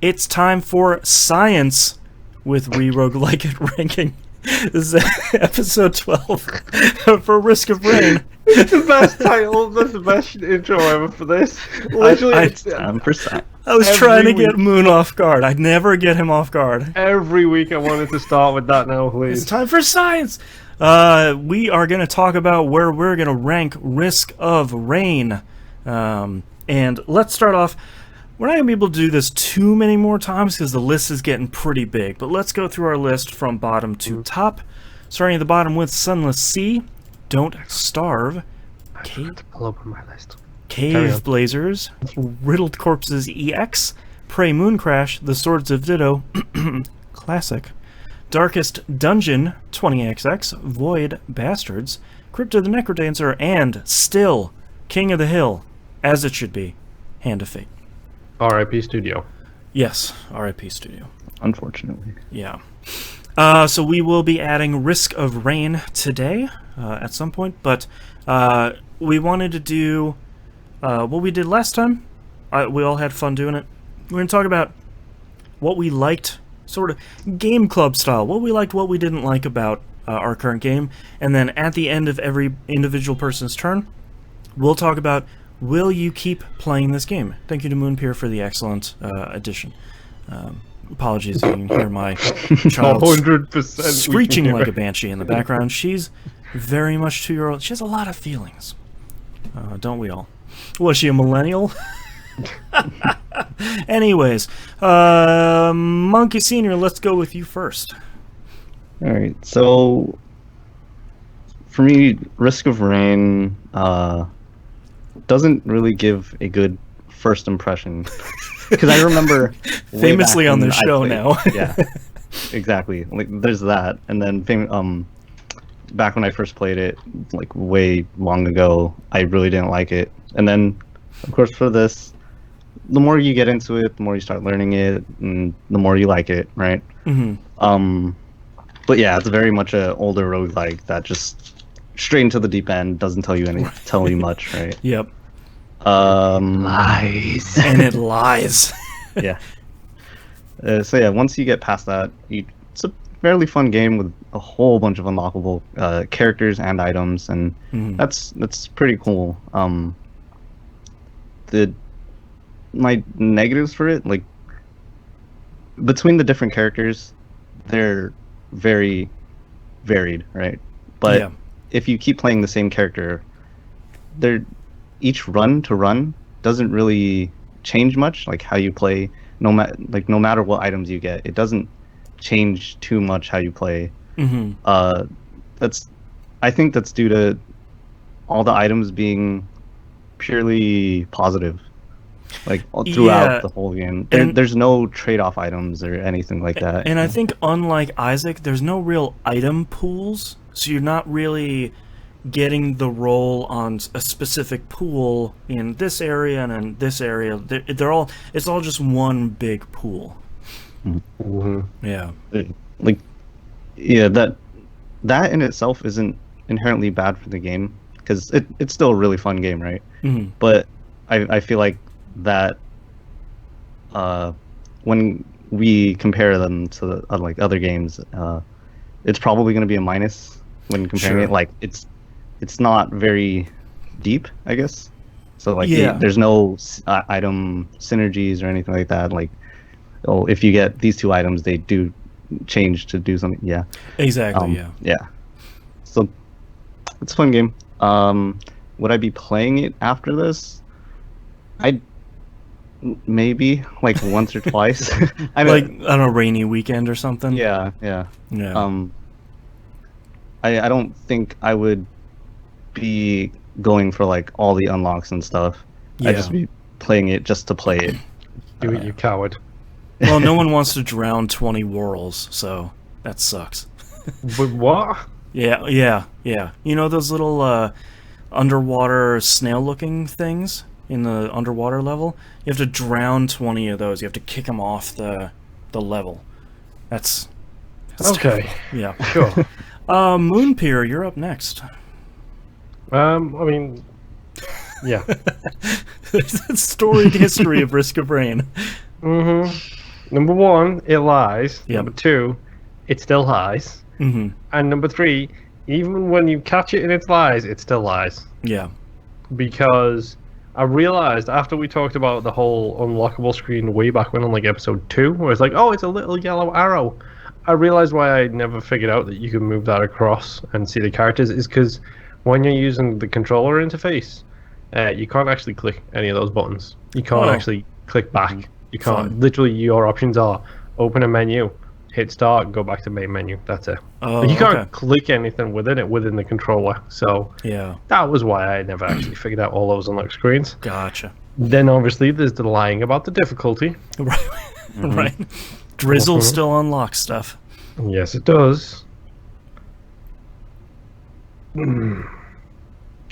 It's time for science with Roguelike It ranking. This is episode 12 for Risk of Rain. It's the best title. That's the best intro ever for this. Literally, I was trying to get Moon off guard. I'd never get him off guard. Every week I wanted to start with that now, please. It's time for science. We are going to talk about where we're going to rank Risk of Rain. And let's start off. We're not going to be able to do this too many more times because the list is getting pretty big. But let's go through our list from bottom to top. Starting at the bottom with Sunless Sea, Don't Starve, I'll open my list. Cave Blazers, Riddled Corpses EX, Prey Mooncrash, The Swords of Ditto, Classic, Darkest Dungeon 20XX, Void Bastards, Crypto the Necrodancer, and still King of the Hill, as it should be, Hand of Fate. R.I.P. Studio. Yes, R.I.P. Studio. Unfortunately. Yeah. So we will be adding Risk of Rain today at some point, but we wanted to do what we did last time. We all had fun doing it. We're going to talk about what we liked, sort of game club style, what we liked, what we didn't like about our current game, and then at the end of every individual person's turn, we'll talk about, will you keep playing this game? Thank you to Moonpier for the excellent addition. Apologies if you can hear my child 100% screeching like a banshee in the background. She's very much 2-year-old. She has a lot of feelings. Don't we all? Was she a millennial? Anyways, Monkey Senior, let's go with you first. Alright, so for me, Risk of Rain doesn't really give a good first impression. Because I remember famously on the show now. Yeah, exactly. Like, there's that, and then back when I first played it, like way long ago, I really didn't like it. And then, of course, for this, the more you get into it, the more you start learning it, and the more you like it, right? Mm-hmm. But yeah, it's very much an older roguelike that just straight into the deep end, doesn't tell you tell you much, right? Yep. Lies. And it lies. Yeah. So yeah, once you get past that, it's a fairly fun game with a whole bunch of unlockable characters and items, and that's pretty cool. My negatives for it, like, between the different characters, they're very varied, right? But if you keep playing the same character, each run doesn't really change much, like how you play. No matter what items you get, it doesn't change too much how you play. I think that's due to all the items being purely positive, like throughout the whole game. There's no trade-off items or anything like that. And I think, unlike Isaac, there's no real item pools, so you're not really getting the roll on a specific pool in this area and in this area. It's all just one big pool. Mm-hmm. Yeah. That in itself isn't inherently bad for the game, because it's still a really fun game, right? Mm-hmm. But I feel like that when we compare them to like other games, it's probably going to be a minus when comparing it. Like, it's not very deep, I guess. So like, there's no item synergies or anything like that. Like, if you get these two items, they do change to do something. Yeah, exactly. Yeah. So it's a fun game. Would I be playing it after this? I'd maybe like once or twice. Like on a rainy weekend or something. Yeah. I don't think I would be going for like all the unlocks and stuff. I'd just be playing it just to play it. Do it, you coward. Well, no one wants to drown 20 whorls, so that sucks. But what? Yeah. You know those little underwater snail-looking things in the underwater level? You have to drown 20 of those. You have to kick them off the level. That's okay. Terrible. Yeah. Sure. Moonpier, you're up next. I mean, yeah. Storied history of Risk of Rain. Mm-hmm. Number one, it lies. Yep. Number two, it still lies. Mm-hmm. And number three, even when you catch it in its lies, it still lies. Yeah. Because I realized after we talked about the whole unlockable screen way back when on like episode 2, where it's like, oh, it's a little yellow arrow. I realized why I never figured out that you can move that across and see the characters is because when you're using the controller interface, you can't actually click any of those buttons. You can't actually click back. You can't. Fun. Literally, your options are open a menu, hit start, go back to main menu. That's it. Oh, But you can't okay. click anything within it within the controller. So Yeah. that was why I never actually figured out all those unlock screens. Gotcha. Then obviously there's the lying about the difficulty. Right. Right. Drizzle still unlocks stuff. Yes, it does.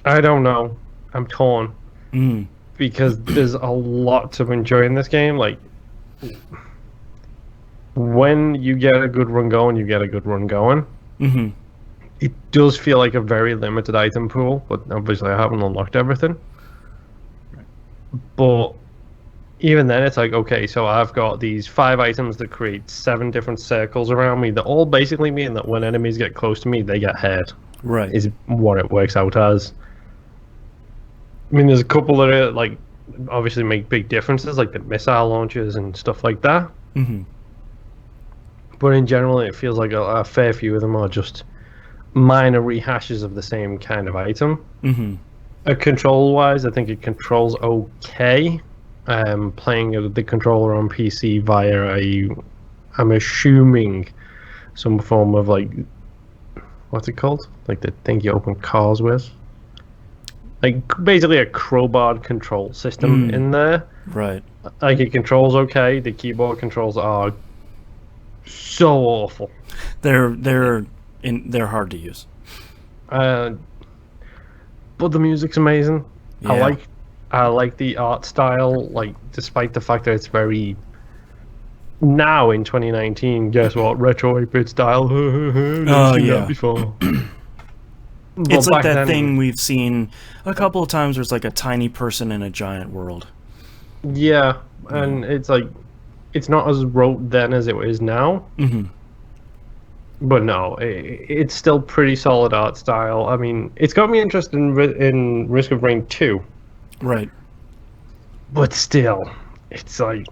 I don't know. I'm torn Mm. because there's a lot to enjoy in this game. Like, when you get a good run going, you get a good run going. Mm-hmm. It does feel like a very limited item pool, but obviously I haven't unlocked everything. But even then, it's like, okay, so I've got these 5 items that create 7 different circles around me that all basically mean that when enemies get close to me, they get hurt, Right. is what it works out as. I mean, there's a couple that are, like, obviously make big differences, like the missile launchers and stuff like that. Mm-hmm. But in general, it feels like a fair few of them are just minor rehashes of the same kind of item. Mm-hmm. Control-wise, I think it controls okay. Playing the controller on PC via I'm assuming some form of like, what's it called? Like the thing you open cars with. Like basically a crowbar control system in there. Right. Like it controls okay. The keyboard controls are so awful. They're hard to use. But the music's amazing. Yeah. I like the art style, like despite the fact that it's very now in 2019. Guess what? Retro 8-bit style. Never seen that before. It's But like back that then- thing we've seen a couple of times where it's like a tiny person in a giant world. Yeah, and it's like it's not as rote then as it is now. Mm-hmm. But no, it's still pretty solid art style. I mean, it's got me interested in Risk of Rain 2. Right. But still, it's like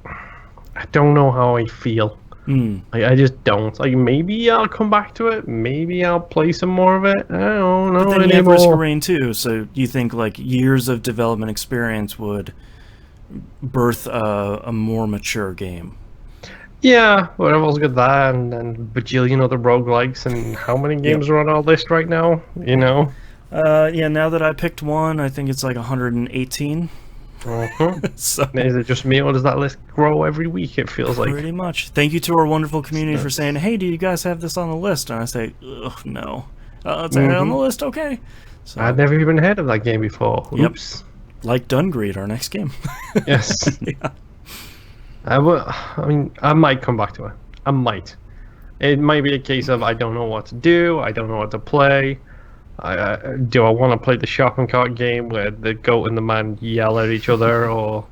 I don't know how I feel. Mm. I just don't. Like maybe I'll come back to it. Maybe I'll play some more of it. I don't know But then you have Risk of anymore. Rain 2, so you think like years of development experience would birth a more mature game. Yeah, but I've also got that and then bajillion other roguelikes, and how many games are on our list right now? You know? Yeah, now that I picked one, I think it's like 118. So Is it just me, or does that list grow every week? It feels like. pretty much. Thank you to our wonderful community for saying, "Hey, do you guys have this on the list?" And I say, "Ugh, no. It's on the list, okay." So, I'd never even heard of that game before. Yep. Oops. like Dungreed, our next game. Yes. Yeah. I mean, I might come back to it. I might. It might be a case of I don't know what to do. I don't know what to play. Do I want to play the shopping cart game where the goat and the man yell at each other, or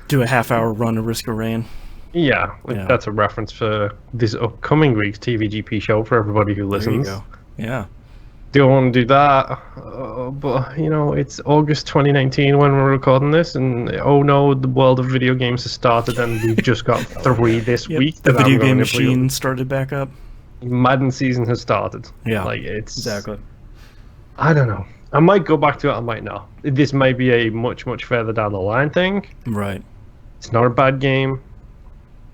Do a half-hour run of Risk of Rain. yeah, Yeah. that's a reference for this upcoming week's TVGP show for everybody who There you listens. go. Yeah. Do I want to do that? But you know, it's August 2019 when we're recording this, and oh no, the world of video games has started, and we've just got 3 this Yep. week. The that I'm video going game to play. machine started back up. Madden season has started. Yeah. Like it's Exactly. I don't know. I might go back to it. I might not. This might be a much further down the line thing. Right. It's not a bad game.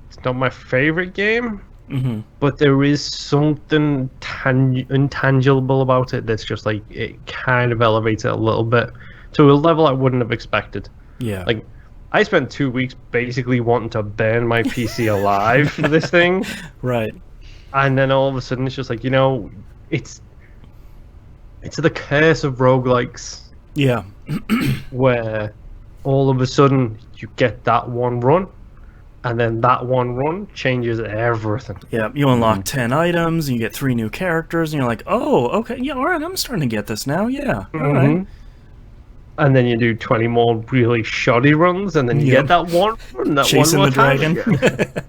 It's not my favorite game, Mm-hmm. but there is something intangible about it that's just like it kind of elevates it a little bit to a level I wouldn't have expected. Yeah. Like I spent 2 weeks basically wanting to burn my PC alive for this thing, right. and then all of a sudden it's just like, you know, it's the curse of roguelikes, Yeah. where all of a sudden you get that one run, and then that one run changes everything. Yeah. You unlock 10 items, and you get 3 new characters, and you're like, oh, okay, yeah, all right, I'm starting to get this now. Yeah. All right. And then you do 20 more really shoddy runs, and then you Yep. get that one run, that Chasing one the more dragon. time.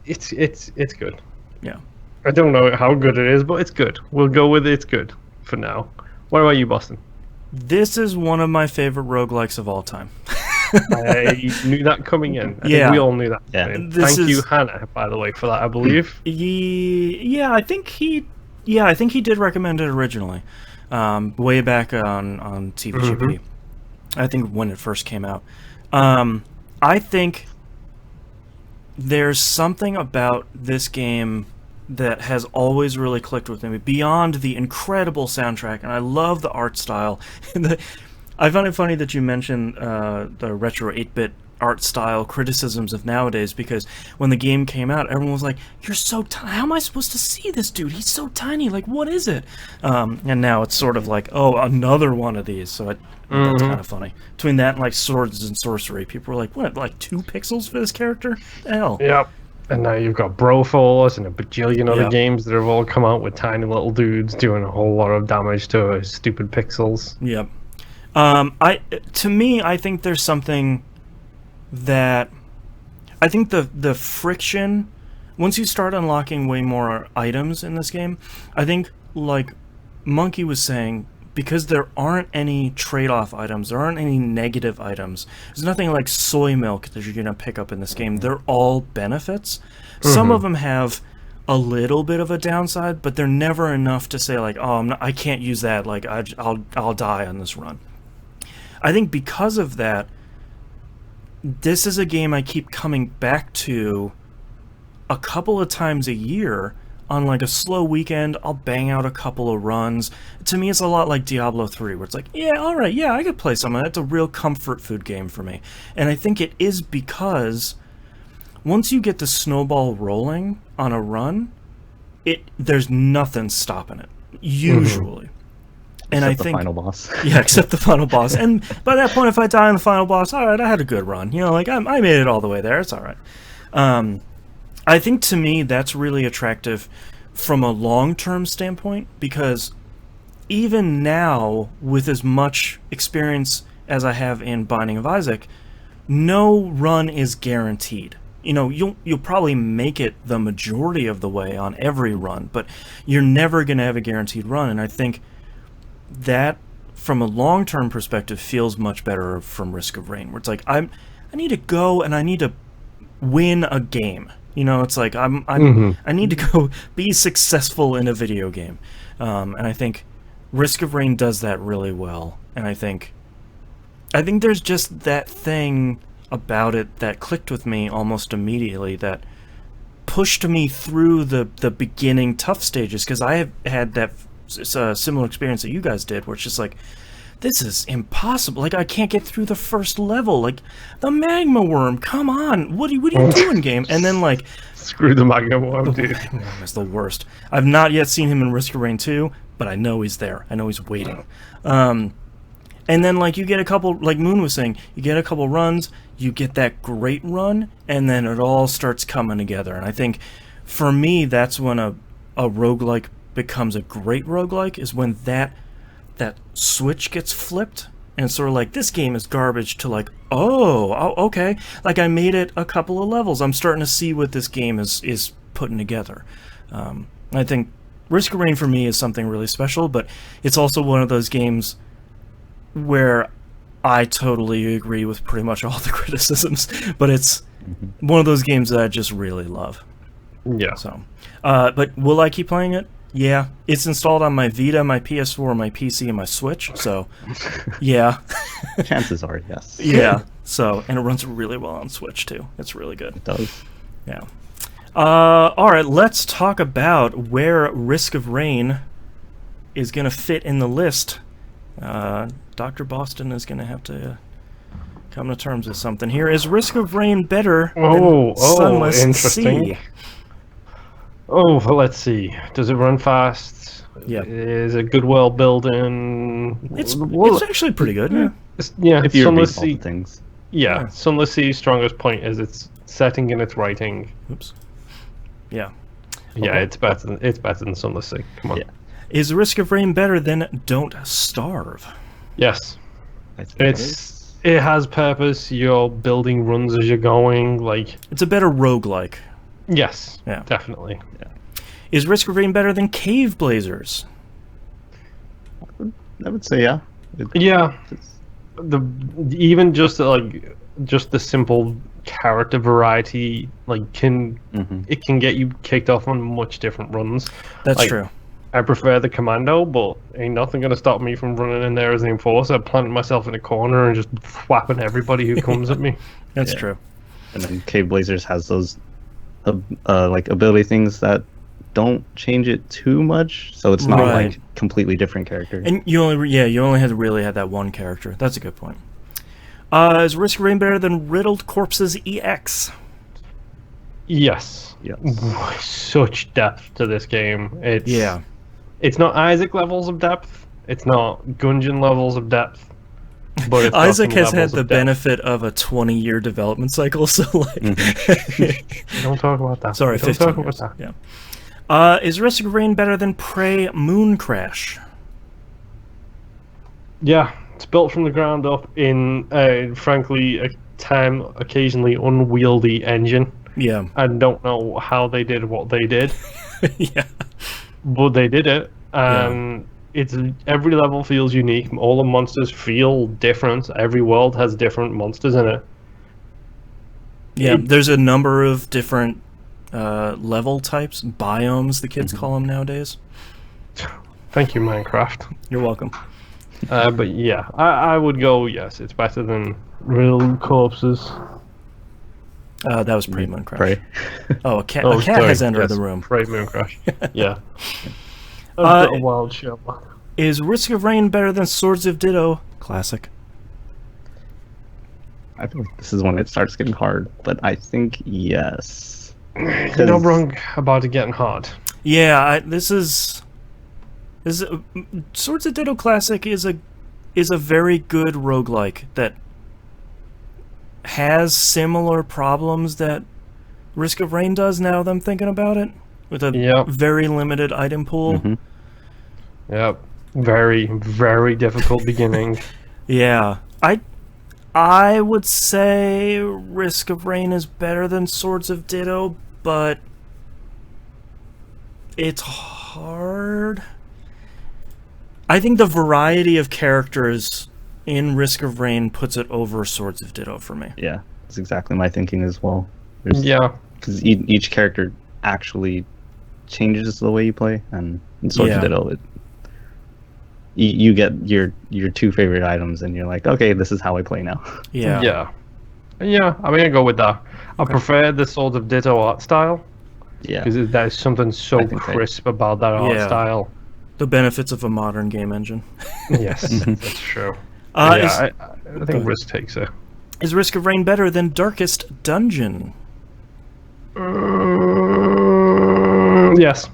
it's good. Yeah. I don't know how good it is, but it's good. We'll go with it's good for now. What about you, Boston? This is one of my favorite roguelikes of all time. I knew that coming in. I Yeah. think we all knew that. Yeah. Coming in. This Thank you, is- Hannah, by the way, for that. I believe. Yeah, I think he did recommend it originally, way back on TVGP. I think when it first came out. I think there's something about this game that has always really clicked with me, beyond the incredible soundtrack, and I love the art style. I find it funny that you mentioned the retro 8-bit art style criticisms of nowadays, because when the game came out, everyone was like, "You're so tiny. How am I supposed to see this dude? He's so tiny. Like, what is it?" And now it's sort of like, "Oh, another one of these." So that's kind of funny. Between that and like Swords and Sorcery, people were like, "What? Like 2 pixels for this character? The hell?" Yep. And now you've got Broforce and a bajillion other Yep. games that have all come out with tiny little dudes doing a whole lot of damage to stupid pixels. Yep. To me, I think there's something that I think the friction, once you start unlocking way more items in this game, I think, like Monkey was saying, because there aren't any trade-off items, there aren't any negative items, there's nothing like soy milk that you're going to pick up in this game. They're all benefits. Some of them have a little bit of a downside, but they're never enough to say like, "Oh, I can't use that, like I'll die on this run." I think because of that, this is a game I keep coming back to a couple of times a year. On like a slow weekend, I'll bang out a couple of runs. To me, it's a lot like Diablo 3, where it's like, yeah, all right, yeah, I could play some of that. It's a real comfort food game for me. And I think it is because once you get the snowball rolling on a run, there's nothing stopping it, usually. And Except I the think final boss. yeah, except the final boss. And by that point, if I die on the final boss, all right, I had a good run. You know, like I made it all the way there. It's all right. I think to me that's really attractive from a long-term standpoint, because even now, with as much experience as I have in Binding of Isaac, no run is guaranteed. You know, you'll probably make it the majority of the way on every run, but you're never going to have a guaranteed run. And I think that, from a long-term perspective, feels much better from Risk of Rain, where it's like I need to go and I need to win a game. You know, it's like I need to go be successful in a video game, and I think Risk of Rain does that really well. And I think there's just that thing about it that clicked with me almost immediately, that pushed me through the beginning tough stages, because I have had that similar experience that you guys did, where it's just like, this is impossible. Like, I can't get through the first level. Like, the magma worm, come on. What are you doing, game? And then, like... Screw the magma worm, dude. The magma worm is the worst. I've not yet seen him in Risk of Rain 2, but I know he's there. I know he's waiting. And then, like, you get a couple... Like Moon was saying, you get a couple runs, you get that great run, and then it all starts coming together. And I think, for me, that's when a roguelike becomes a great roguelike, is when that switch gets flipped, and it's sort of like, this game is garbage, to like, oh, okay, like I made it a couple of levels, I'm starting to see what this game is putting together. I think Risk of Rain for me is something really special, but it's also one of those games where I totally agree with pretty much all the criticisms, but it's one of those games that I just really love. Yeah. So, but will I keep playing it? Yeah, it's installed on my Vita, my PS4, my PC, and my Switch, so, yeah. Chances are, yes. Yeah, so, and it runs really well on Switch, too. It's really good. It does. Yeah. Alright, let's talk about where Risk of Rain is going to fit in the list. Dr. Boston is going to have to come to terms with something here. Is Risk of Rain better than Sunless interesting. Sea? Oh, well, let's see. Does it run fast? Yeah. Is it good world building? It's actually pretty good, yeah. Yeah, If you Sunless read all the Sea. things. Yeah, Sunless Sea's strongest point is its setting and its writing. Oops. Yeah. Yeah, Okay. it's better than Sunless Sea. Come on. Yeah. Is Risk of Rain better than Don't Starve? Yes. I think it is. It has purpose. You're building runs as you're going. Like, It's a better roguelike. Yes, Yeah. definitely. Is Risk of Rain better than Cave Blazers? I would say yeah. Yeah, It's- even just the simple character variety can it can get you kicked off on much different runs. That's Like, true. I prefer the commando, but ain't nothing gonna stop me from running in there as the enforcer, planting myself in a corner and just whapping everybody who comes at me. That's Yeah. true. And then Cave Blazers has those like ability things that don't change it too much, so it's not Right. like completely different character. And you only had really had that one character. That's a good point. Is Risk of Rain better than Riddled Corpses EX? Yes. Yes. Such depth to this game. Yeah. It's not Isaac levels of depth. It's not Gungeon levels of depth. But it's got Isaac some has had levels the of depth. benefit of a 20-year development cycle, so like... Don't talk about that. Sorry, Don't 15 talk years. about that. Yeah. Is Risk of Rain better than Prey Moon Crash? Yeah, it's built from the ground up in, frankly, a time occasionally unwieldy engine. Yeah. I don't know how they did what they did, Yeah. but they did it. And every level feels unique. All the monsters feel different. Every world has different monsters in it. Yeah, there's a number of different level types, biomes the kids call them nowadays. Thank you, Minecraft. You're welcome. But yeah, I would go, yes, it's better than Real Corpses. That was Prey Moon Crash. Right. Oh, a cat Oh, has sorry, entered yes, the room. Prey Moon Crash. Yeah. A wild show. Is Risk of Rain better than Swords of Ditto? Classic. I feel like this is when it starts getting hard, but I think yes. You're not wrong about it getting hard. Yeah, this is Swords of Ditto Classic is a very good roguelike that has similar problems that Risk of Rain does now that I'm thinking about it, with a Yep. very limited item pool. Mhm. Yep. Very, very difficult beginning. Yeah. I would say Risk of Rain is better than Swords of Ditto, but it's hard. I think the variety of characters in Risk of Rain puts it over Swords of Ditto for me. Yeah, that's exactly my thinking as well. Yeah. Because each character actually changes the way you play, and in Swords Yeah. of Ditto, you get your two favorite items, and you're like, okay, this is how I play now. Yeah. Yeah. Yeah, I'm going to go with that. I prefer the Swords of Ditto art style, Yeah, because there's something so I think that- crisp about that art Yeah. style. The benefits of a modern game engine. Yes, that's true. Uh, yeah, is, I ahead. think Risk takes it. is Risk of Rain better than Darkest Dungeon? Yes.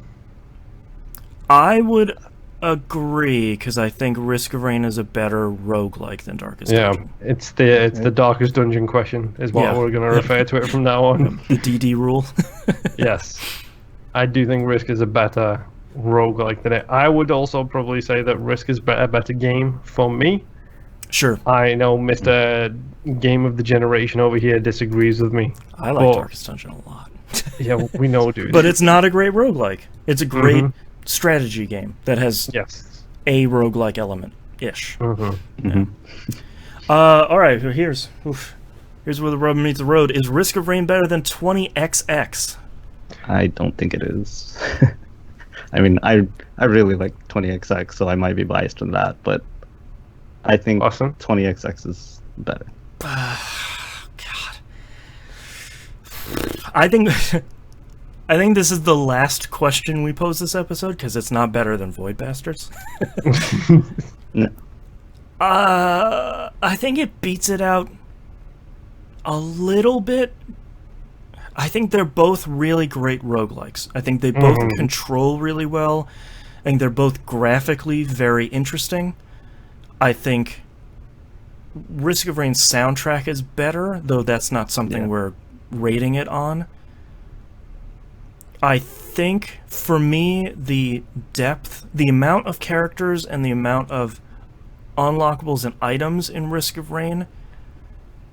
I would agree, because I think Risk of Rain is a better roguelike than Darkest Yeah, Dungeon. it's the darkest dungeon question is what Yeah. we're going to refer to it from now on. The DD rule. Yes, I do think Risk is a better roguelike than it. I would also probably say that Risk is a better game for me. Sure. I know Mr. Game of the Generation over here disagrees with me. I like Well- Darkest Dungeon a lot. Yeah, we know, dude. But it's not a great roguelike. It's a great Mhm. strategy game that has yes. a roguelike element-ish. Mm-hmm. Alright, here's where the rubber meets the road. Is Risk of Rain better than 20XX? I don't think it is. I mean, I really like 20XX, so I might be biased to that, but I think Awesome. 20XX is better. God. I think this is the last question we pose this episode, because it's not better than Void Bastards. No. I think it beats it out a little bit. I think they're both really great roguelikes. I think they both control really well. I think they're both graphically very interesting. I think Risk of Rain's soundtrack is better, though that's not something Yeah. we're rating it on. I think, for me, the depth, the amount of characters and the amount of unlockables and items in Risk of Rain,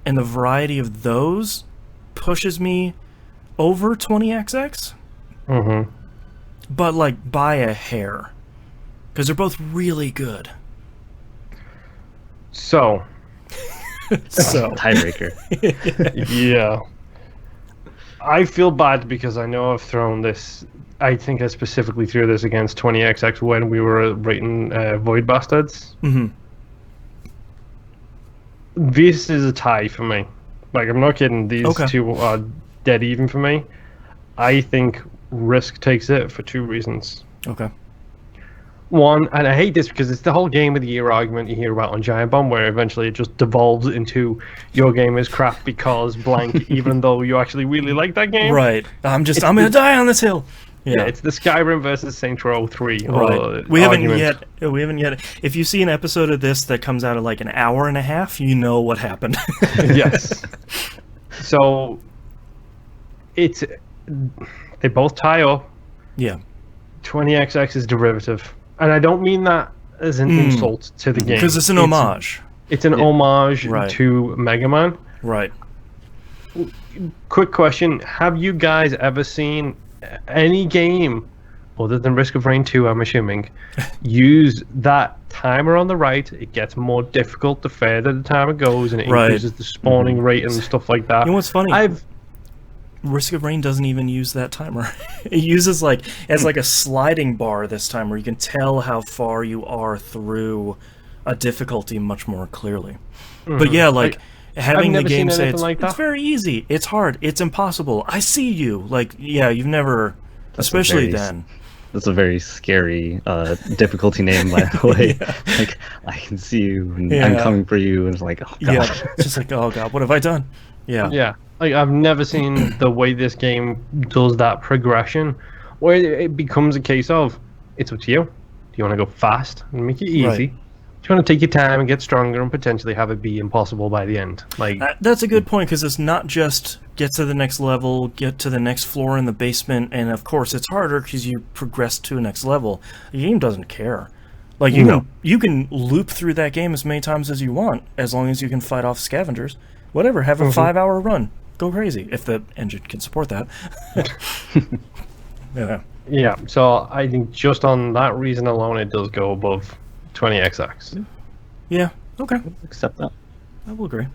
and the variety of those pushes me over 20XX, but like by a hair, because they're both really good. So Tiebreaker. yeah, I feel bad because I know I've thrown this. I think I specifically threw this against 20XX when we were rating Void Bastards. This is a tie for me. Like, I'm not kidding. These two are dead even for me. I think Risk takes it for 2 reasons. Okay. One, and I hate this because it's the whole game of the year argument you hear about on Giant Bomb, where eventually it just devolves into your game is crap because blank, even though you actually really like that game. Right. I'm gonna die on this hill. Yeah, it's the Skyrim versus Saints Row 3. Right. We haven't yet. If you see an episode of this that comes out at like an hour and a half, you know what happened. Yes. So they both tie up. Yeah. 20XX is derivative, and I don't mean that as an insult to the game because it's an homage. It's an homage Right. to Mega Man. Right. Quick question: have you guys ever seen any game other than Risk of Rain 2, I'm assuming, use that timer on the right? It gets more difficult the further the timer goes, and it increases the spawning rate and stuff like that. You know what's funny? Risk of Rain doesn't even use that timer. It uses as a sliding bar this time, where you can tell how far you are through a difficulty much more clearly. But yeah, having the game say it's very easy, it's hard, it's impossible, I see you. Like, yeah, you've never, especially then. That's a very scary difficulty name, by the way. Like, I can see you, and I'm coming for you, and it's like, oh god. Yeah, it's just like, oh god, what have I done? Yeah. Yeah. Like, I've never seen the way this game does that progression, where it becomes a case of, it's up to you. Do you want to go fast and make it easy? Right. Do you want to take your time and get stronger and potentially have it be impossible by the end? Like, that's a good point, because it's not just get to the next level, get to the next floor in the basement, and of course it's harder because you progress to a next level. The game doesn't care. Like, you can loop through that game as many times as you want, as long as you can fight off scavengers. Whatever, have a 5-hour run. Go crazy, if the engine can support that. Yeah, so I think just on that reason alone, it does go above 20XX. Yeah, okay. Accept that. I will agree.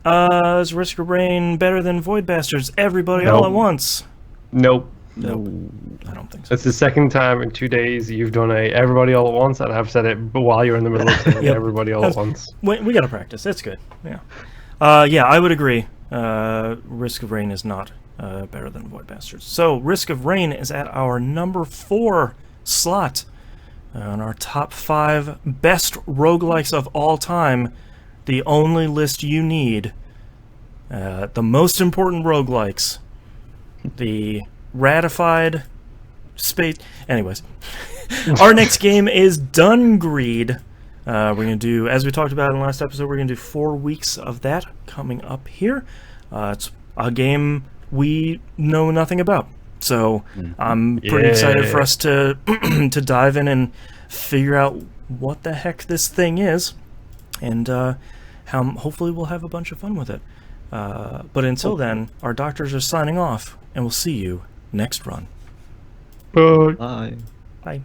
Is Risk of Rain better than Void Bastards? Everybody all at once? Nope. Nope. I don't think so. That's the second time in 2 days you've done a everybody all at once, and I've said it while you're in the middle of saying everybody all at once. We gotta practice. It's good. Yeah. Yeah, I would agree. Risk of Rain is not better than Void Bastards. So, Risk of Rain is at our number 4 slot on our top 5 best roguelikes of all time. The only list you need. The most important roguelikes. The ratified space. Anyways, our next game is Dungreed. We're going to do, as we talked about in the last episode, we're going to do 4 weeks of that coming up here. It's a game we know nothing about. So I'm pretty excited for us to to dive in and figure out what the heck this thing is. And hopefully we'll have a bunch of fun with it. But until then, our doctors are signing off, and we'll see you next run. Bye. Bye. Bye.